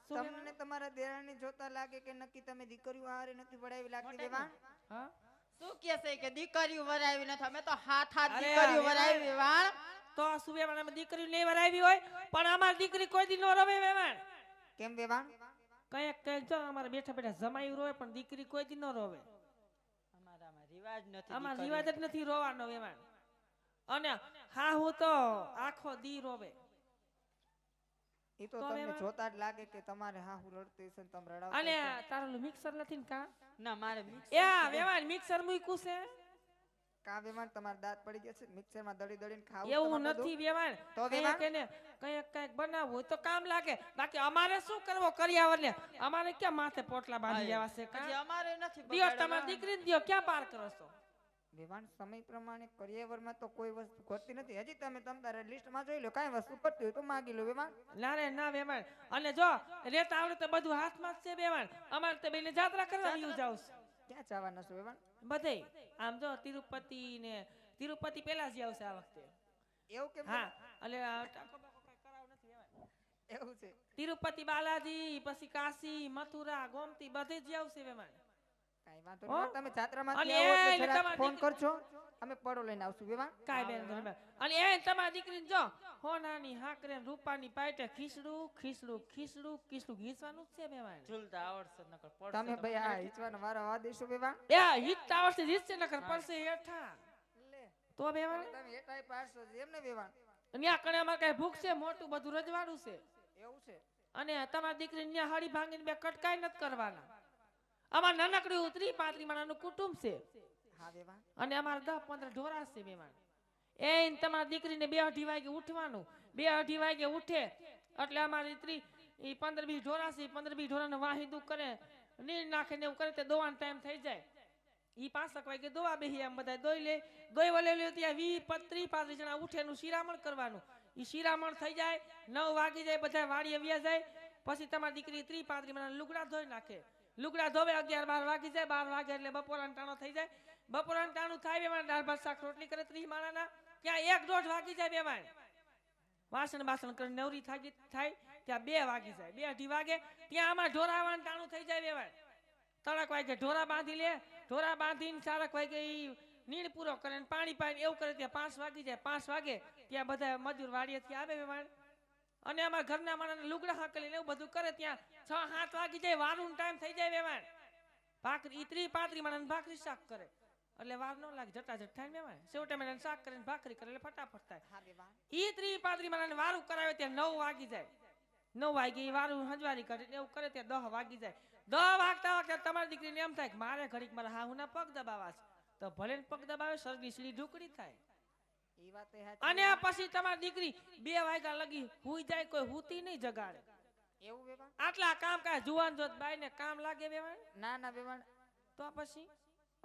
S1: શું
S3: તમને તમારા દેરાણી જોતા લાગે કે નક્કી તમે દીકરીઓ હારે નથી વડાવી લાગતી વેવાણ.
S1: હા
S6: શું કે છે કે દીકરીઓ વરાવી નથી? અમે તો હાથ હાથ
S1: અરે
S6: દીકરીઓ
S1: વેવાણ.
S6: વરાવી વેવાણ.
S1: તો શું વેવાણ અમે દીકરી નહીં વરાવી હોય પણ અમારી દીકરી કોઈ દી નો રવે વેવાણ
S3: કેમ વેવાણ?
S1: કઈક જો અમારે બેઠા બેઠા જમાઈ રોવે પણ દીકરી કોઈ દી નો રોવે
S6: અમારામાં રિવાજ નથી.
S1: આમાં
S6: દીકરીઓ.
S1: રિવાજ જ નથી રોવાનો વેવાણ અને હા હું તો આખો દી રોવે
S3: એ તો
S1: તો
S3: તમને
S1: વેવાણ.
S3: જોતા જ લાગે કે તમારે હા હું રડતી છે ને તમે રડાવતા
S1: અને
S3: હશો.
S1: તારું મિક્સર નથી ને કા
S6: ના મારે mix
S1: એ વેવાણ મિક્સર મૂક્યું છે
S3: કા વેવાણ તમારા દાંત પડી ગયા છે મિક્સર માં દળી દળીને ખાવું
S1: એવું
S3: તમારે બધું?
S1: નથી વેવાણ
S3: તો
S1: કઈક
S3: વેવાણ?
S1: એને કઈક બનાવવું હોય તો કામ લાગે બાકી અમારે શું કરવો કર્યાવર ને અમારે ક્યાં માથે પોટલા બાંધી લેવા છે
S6: હજી
S1: કા
S6: અમારે નથી
S1: દિયો
S6: બગાડવા.
S1: તમારી દીકરીને દિયો ક્યાં પાર કરો છો
S3: વેવાણ સમય પ્રમાણે કરિયાવરમાં તો કોઈ વસ્તુ ઘટતી નથી. હજી તમે તમારા લિસ્ટમાં જોઈ લો કાંઈ વસ્તુ ઘટતી હોય તો માગી લો વેવાણ.
S1: ના રે ના વેવાણ અને જો રેત આવડે તો બધું હાથમાં જ છે વેવાણ અમારે તો બેને જાત્રા કરવા યુ જાવ
S3: ક્યાં જવાના છો વેવાણ?
S1: બધે આમ જો તિરુપતિ પેલા જ આવશે આ વખતે
S3: એવું કેમ
S1: હા
S3: વેવાણ?
S1: એટલે આ ટાંકો બાંકો કાંઈ કરાવવું નથી વેવાણ.
S3: એવું છે.
S1: તિરુપતિ બાલાજી પછી કાશી મથુરા ગોમતી બધે જ આવશે વેવાણ
S3: કાંઈ વાંધો
S1: હો?
S3: નહીં. તમે જાત્રામાંથી
S1: અને
S3: આવો એટલે
S1: એટલે
S3: જરાક
S1: તમારી
S3: ફોન
S1: દીકરી-
S3: કરજો. અમે પડો લઈને આવશું વેવાણ.
S1: કાંઈ બેન તમે અને એ તમારી દીકરીને જો હોનાની હાકરે ને રૂપાની પાટે ખીસડું ખીસડું ખીસડું ખીસડું ઘીસવાનું જ છે વેવાણ
S6: ઝૂલતા આવડશે નકર પડશે
S3: તમે
S6: તો
S3: ભાઈ આ હિંચવાનો વારો આ દેશો વેવાણ.
S1: એ હિત આવશે રીત નકર પડશે હેઠા તો વેવાણ
S3: તમે એટાઈ પાડશો જ એમ ને વેવાણ.
S1: ન્યા કણે અમારે કઈ ભૂખ છે મોટું બધું રજવાડું છે
S3: એવું છે.
S1: અને તમારી દીકરીને ન્યા હાડી ભાંગીને બે કટકાઈ નથી કરવાના અમાર નાનકડી ઉતરી 35 માણાનું કુટુંબ છે
S3: હા વેવાણ.
S1: અને અમારે 10-15 ઢોરા છે વેવાણ એ તમારી દીકરીને 2-2:30 વાગે ઉઠવાનું 2-2:30 વાગે ઉઠે એટલે અમારી દીકરી ઈ 15-20 ઢોરા છે 15-20 ઢોરાને વાહીદું કરે નીર નાખે ને એવું કરે તે દોવાનો ટાઈમ થઈ જાય ઈ 5 વાગે દોવા બેહી એમ બધા દોઈ લે દોઈ વલે લે ત્યાં 20-30 જણા ઉઠે એનું શિરામણ કરવાનું ઈ શિરામણ થઈ જાય 9 વાગી જાય બધા વાડીએ વ્યા જાય પછી તમારી દીકરી 30-35 માણા લુગડા ધોઈ નાખે લુગડા ધોવે 11-12 વાગી જાય 12 વાગે એટલે બપોરાનું ટાણું થઈ જાય બપોરાનું ટાણું થાય બેમાં દાળ ભાત શાક રોટલી કરે 30 માણાના ત્યાં 1-1:30 વાગી જાય બેમાં વાસણ બાસણ કરીને નવરી થાય ત્યાં 2 વાગી જાય 2-2:30 વાગે ત્યાં આમાં ઢોરાવાનું ટાણું થઈ જાય બેમાં 3 વાગે ઢોરા બાંધી લે ઢોરા બાંધીને 4 વાગે ઈ નીણ પૂરો કરે ને પાણી પાઈને એવું કરે ત્યાં 5 વાગી જાય 5 વાગે ત્યાં બધા મજૂર વાડીએથી આવે બેમાં અને અમારા ઘરના માણસને લુગડા હાકલીને એવું બધું કરે ત્યાં 6-7 વાગી જાય વારનો ટાઈમ થઈ જાય વેવાણ ભાખરી 30-35 માણસને ભાખરી શાક કરે એટલે વાર ન લાગે જટાજટ થાય ને વેવાણ સેવટા માણસને શાક કરીને ભાખરી કરે એટલે ફટાફટ થાય
S3: હા વેવાણ.
S1: ઈ 30-35 માણસને વારું કરાવે ત્યાં 9 વાગી જાય 9 વાગે ઈ વારું હંજવારી કરે એવું કરે ત્યાં 10 વાગી જાય 10 વાગતા વાગતા તમારી દીકરીને એમ થાય કે મારે ઘડીક મારા હાહુના પગ દબાવા છે તો ભલે ને પગ દબાવે શરદી સીડી ઢુકડી થાય
S3: ઈ વાત એ સાચી.
S1: અને પછી તમારી દીકરી 2 વાગ્યા લગી હુઈ જાય કોઈ હુતી નહીં જગાડે
S3: એવું વેવાણ.
S1: આટલા કામ કાજ જુવાન જોત બાઈ ને કામ લાગે વેવાણ
S3: ના ના વેવાણ.
S1: તો પછી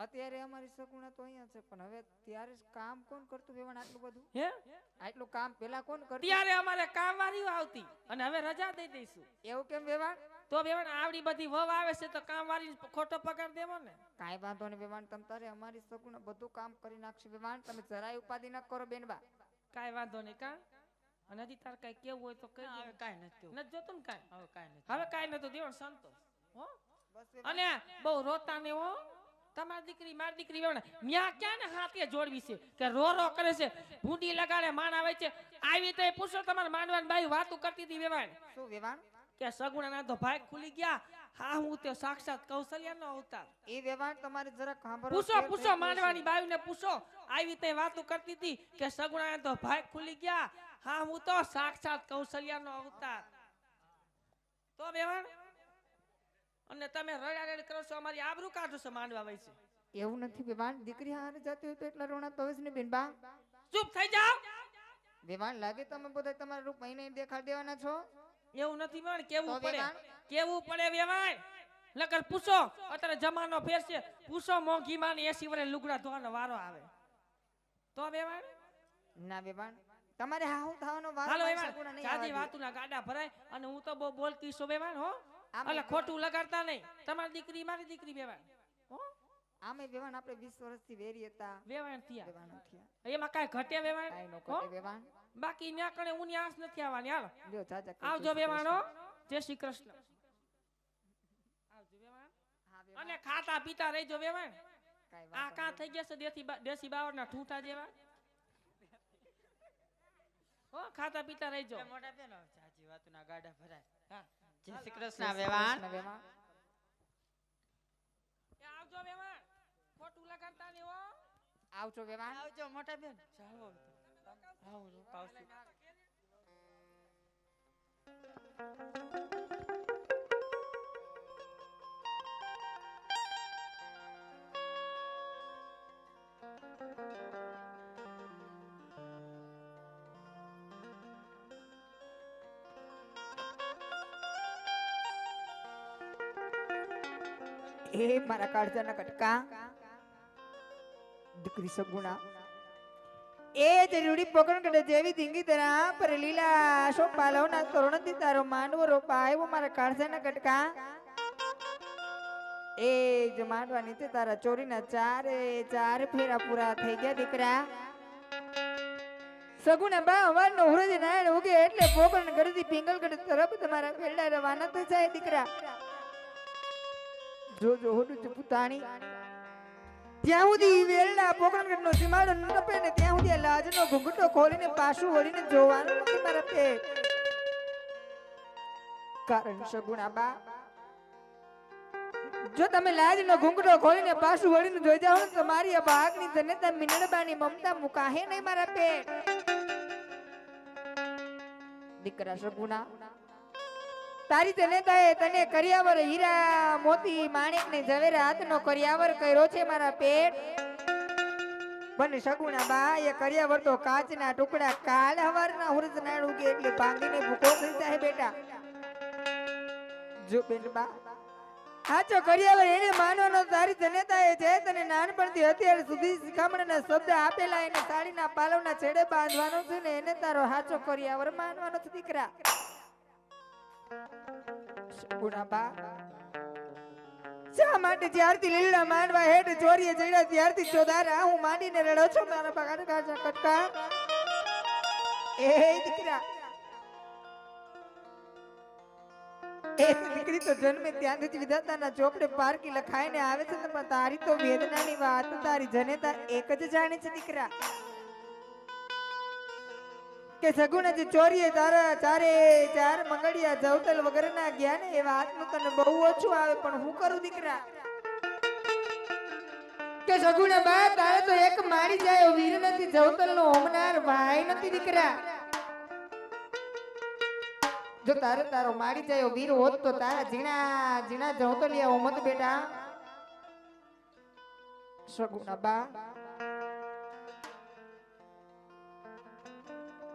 S3: અત્યારે અમારી સગુણા તો અહીંયા છે પણ હવે ત્યારે કામ કોણ કરતું વેવાણ આટલું બધું?
S1: હે
S3: આટલું કામ પેલા કોણ કરતું?
S1: ત્યારે અમારે કામવાળીઓ આવતી અને હવે રજા દઈ દઈશું
S3: એવું કેમ વેવાણ?
S1: તો બેવાણ આવડી બધી વહુ આવે છે તો કામ વાળી ખોટો પગાર દેવો ને.
S3: કાંઈ વાંધો નહીં બેવાણ, તમ તારે અમારી સગુણા બધું કામ કરી નાખશે બેવાણ, તમે જરાય ઉપાધિ ન કરો બેનબા.
S1: કાંઈ વાંધો નહીં કા. અને હજી તાર કાંઈ કેવું હોય તો કહી
S6: હવે
S1: દે.
S6: કાંઈ નથી કેવું.
S1: નથી જોતું ને કાંઈ.
S6: હવે કાંઈ નથી.
S1: હવે કાંઈ નતું દેવાનું સંતોષ. હો
S3: બસ બેવાણ.
S1: અને બહુ રોતા ને હો. તમારી દીકરી મારી દીકરી વેવણ ન્યા ક્યાં ને હાથે જોડવી છે કે રો રો કરે છે, ભૂંડી લગાડે, માણ આવે છે. આવી તો પૂછો તમારે માંડવાની બાઈ વાતું કરતી હતી વેવાણ
S3: શું વેવાણ?
S1: કે સગુણાના તો ભાગ ખુલી ગયા. હા હું તે સાક્ષાત કૌશલ્યાનો અવતાર.
S3: એ વેવાણ તમારે જરાક સાંભળો.
S1: પૂછો પૂછો માંડવાની બાયુને પૂછો. આવી તે વાતું કરતી હતી કે સગુણાના તો ભાગ ખુલી ગયા. હા હું તો સાક્ષાત કૌશલ્યાનો અવતાર. તો વેવાણ અને તમે રડારડ કરો છો, અમારી આબરૂ કાઢો છો માંડવા વૈસે.
S3: એવું નથી બેવાણ, દીકરી હારે જતી હોય તો એટલા રોણા તો જ ને બેનબા.
S1: ચૂપ થઈ જાઓ.
S3: વેવાણ લાગે તમે બધા તમારું રૂપ અહીં દેખાડ દેવાના છો.
S1: એવું નથી વેવાણ, કેવું
S3: તો
S1: પડે
S3: વેવાણ?
S1: કેવું પડે વેવાણ. નકર પૂછો અત્યારે જમાનો ફેર છે. પૂછો મોંઘી માં 80 વર્ષ લુગડા ધોવાનો વારો આવે તો વેવાણ.
S3: ના બેવાણ, તમારે હાહુ થવાનો વારો
S1: હાલો
S3: મારી
S1: વેવાણ
S3: સગુણા નહીં
S1: જાજી
S3: આવવા દે.
S1: વાતુના ગાડા ભરાય. અને હું તો બહુ બોલતી છું વેવાણ. હો
S3: આમે
S1: એટલે ખોટું લગાડતા નહીં. તમારી દીકરી મારી દીકરી વેવાણ. હો
S3: આમે બેવાણ આપણે 20 વર્ષથી વેરી હતા.
S1: વેવાણ થયા.
S3: વેવાણ થયા.
S1: એમાં કાંઈ ઘટે વેવાણ.
S3: કાંઈ નો
S1: હો?
S3: ઘટે બેવાણ.
S1: બાકી ન્યા કણે ઊની આંસ નથી આવવાની. હાલો
S3: લ્યો ચાચા કહી
S1: આવજો
S3: જય શ્રી
S1: વેવાણો.
S3: કૃષ્ણ.
S1: જય શ્રી કૃષ્ણ. આવજો વેવાણ.
S3: હા બેવાણ,
S1: અને ખાતા પીતા રહેજો વેવાણ.
S3: કાંઈ
S1: આ
S3: વાંધો
S1: કા
S3: નહીં.
S1: થઈ ગયા છે દેશી બાવળના ઠૂંઠા જેવા. હો ખાતા પીતા રહેજો.
S6: એ મોટા બેન હવે જાજી વાતોના ગાડા ભરાય.
S1: હા.
S6: જય શ્રી
S3: જય
S6: કૃષ્ણ
S3: શ્રી
S6: વેવાણ.
S3: કૃષ્ણ વેવાણ.
S1: એ આવજો વેવાણ. ખોટું લગાડતા નહીં હો.
S3: આવજો વેવાણ.
S6: આવજો મોટા બેન. જાઓ. આવું રોકાવશું.
S3: એ મારા કાળજાના કટકા, દીકરી સગુણા એ જ રૂડી પકડ કડે જેવી ધીંગી તરા પર લીલા શો પાલવના તોરણથી તારો માંડવો રોપાયો મારા કાળજાના કટકા. એ જ માંડવા નીચે તારા ચોરીના ચાર ફેરા પૂરા થઈ ગયા દીકરા. સગુણા બા અવારનો હુરજ નારાયણ ઉગે એટલે પોકરણ ગરદી પિંગલ ગઢ તરફ તમારા પેરડા રવાના થઈ જાય દીકરા. જો હોડું છે પુતાણી, ત્યાં સુધી વેરડા પોકરણગઢનો સીમાડો ન ટપે ને ત્યાં સુધી લાજનો ઘૂંઘટો ખોલીને પાછું વળીને જોવાનું નથી મારા પેટ. કારણ સગુણા બા, જો તમે લાજનો ઘૂંઘટો ખોલીને પાછું વળીને જોઈ જાઓ ને તો મારી આ ભાગની જનતા મિનળબાની મમતા મુકાહે નહીં મારા પેટ. દીકરા સગુણા, તારી જનેતાએ તને કરિયાવર હીરા મોતી માણેક ને ઝવેરાત નો કરિયાવર કર્યો છે મારા પેટ. બને સગુણા બા, એ કરિયાવર તો કાચના ટુકડા કાલ હવારના હુરજ નાણ ઉગે એટલે ભાંગીને ભૂકો થઈ જાય બેટા. જો બેન બા, સાચો કરિયાવર એને માનવાનો તારી જનેતાએ છે તને નાનપણથી અત્યાર સુધી શિખામણના શબ્દ આપેલા એને સાડીના પાલવના છેડે બાંધવાનો છે ને એને તારો સાચો કરિયાવર માનવાનો છે દીકરા. સગુણાબા, શા માટે જ્યારથી લીલા માંડવા હેઠ ચોરીએ જડ્યા ત્યારથી ચોદારા હું માંડીને રડો છો મારા બગાડ કાઢા કટકા. એ દીકરા, એ દીકરી તો જન્મે ત્યાંથી જ વિધાતાના ચોપડે પારકી લખાઈને આવે છે ને પણ તારી તો વેદનાની વાત તારી જનેતા એક જ જાણે છે દીકરા. કે સગુણાજી ચોરીએ તારા ચાર મંગળિયા જવતલ વગરના ગયા ને એ વાતનું તને બહુ ઓછું આવે પણ હું કરું દીકરા. કે સગુણા બા, તારે તો એક મારી જાય વીર નથી જવતલ નો હોમનાર ભાઈ નથી દીકરા. જો તારો મારી જાય વીર હોત તો તારા ઝીણા જવતલિયા હોમત બેટા. સગુણા બા,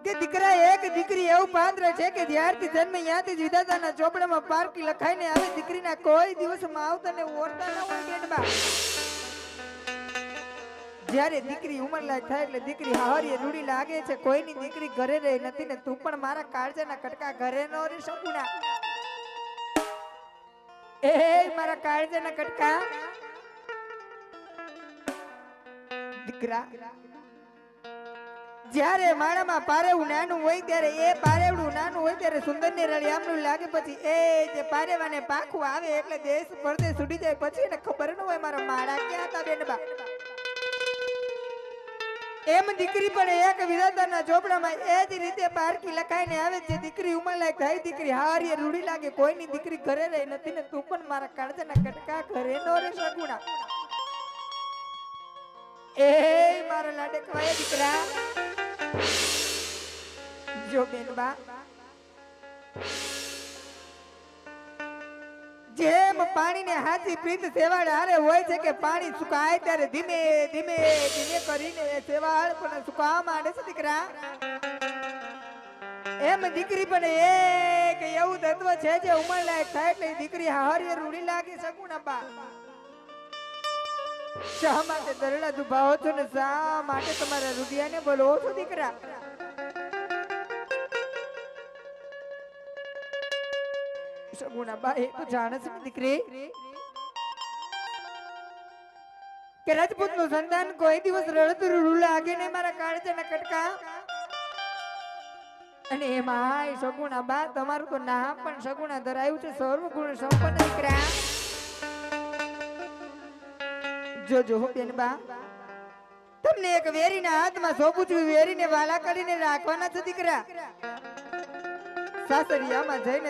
S3: કે દીકરા એક દીકરી એવું પાત્ર છે કે જ્યારથી જન્મે ત્યાંથી જ વિધાતાના ચોપડામાં પારકી લખાઈને આવે દીકરીના કોઈ દિવસ માવતરને ઓરતા ન હોય બેનબા. જ્યારે દીકરી ઉંમર લાયક થાય એટલે દીકરી હારીએ રૂડી લાગે છે. કોઈની દીકરી ઘરે રહી નથી ને તું પણ મારા કાળજાના કટકા ઘરે ન રહી સગુણા. એ મારા કાળજાના કટકા દીકરા જ્યારે માળામાં પારેવું નાનું હોય ત્યારે એ પારેવડું નાનું હોય ત્યારે સુંદર ની રળી આમનું લાગે પછી એ જે પારેવાને પાખું આવે એટલે દેશ પરદેશ ઉડી જાય પછી એને ખબર ન હોય મારા માળા ક્યાં હતા બેનબા એમ દીકરી પણ એક વિધાતાના ચોપડામાં એ જ રીતે પારકી લખાઈને આવે છે દીકરી ઉંમર લાયક થાય દીકરી હારી રૂડી લાગે કોઈની દીકરી ઘરે રહી નથી ને તું પણ મારા કાળજાના કટકા ઘરે નો રે સગુણા એ મારા લાડે કવાય દીકરા જો બેનબા જેમ પાણીને હાથી પ્રીત સેવાળ હારે હોય છે કે પાણી સુકાય ત્યારે ધીમે ધીમે ધીમે કરીને એ સેવાળ પણ સુકાવા માંડે છે દીકરા એમ દીકરી પણ એક એવું તત્વ છે જે ઉંમર લાયક થાય એટલે દીકરી હારી રૂડી લાગી સગુણા બા શા માટે દરડા દુભાવો છો ને શા માટે તમારા રૂડિયાને બોલવો છો દીકરા સગુણા બા એ તો જાણે છે ને દીકરી કે રાજપૂત નું સંતાન કોઈ દિવસ રડતું રૂડું લાગે ને મારા કાળજાના કટકા અને એમાં સગુણા બા તમારું તો નામ પણ સગુણા ધરાયું છે સર્વ ગુણ સંપન્ન દીકરા જો બેન બા તમને એક વેરીના હાથમાં સોંપું છું વેરીને વાલા કરીને રાખવાના છે દીકરા સાસરિયામાં જઈને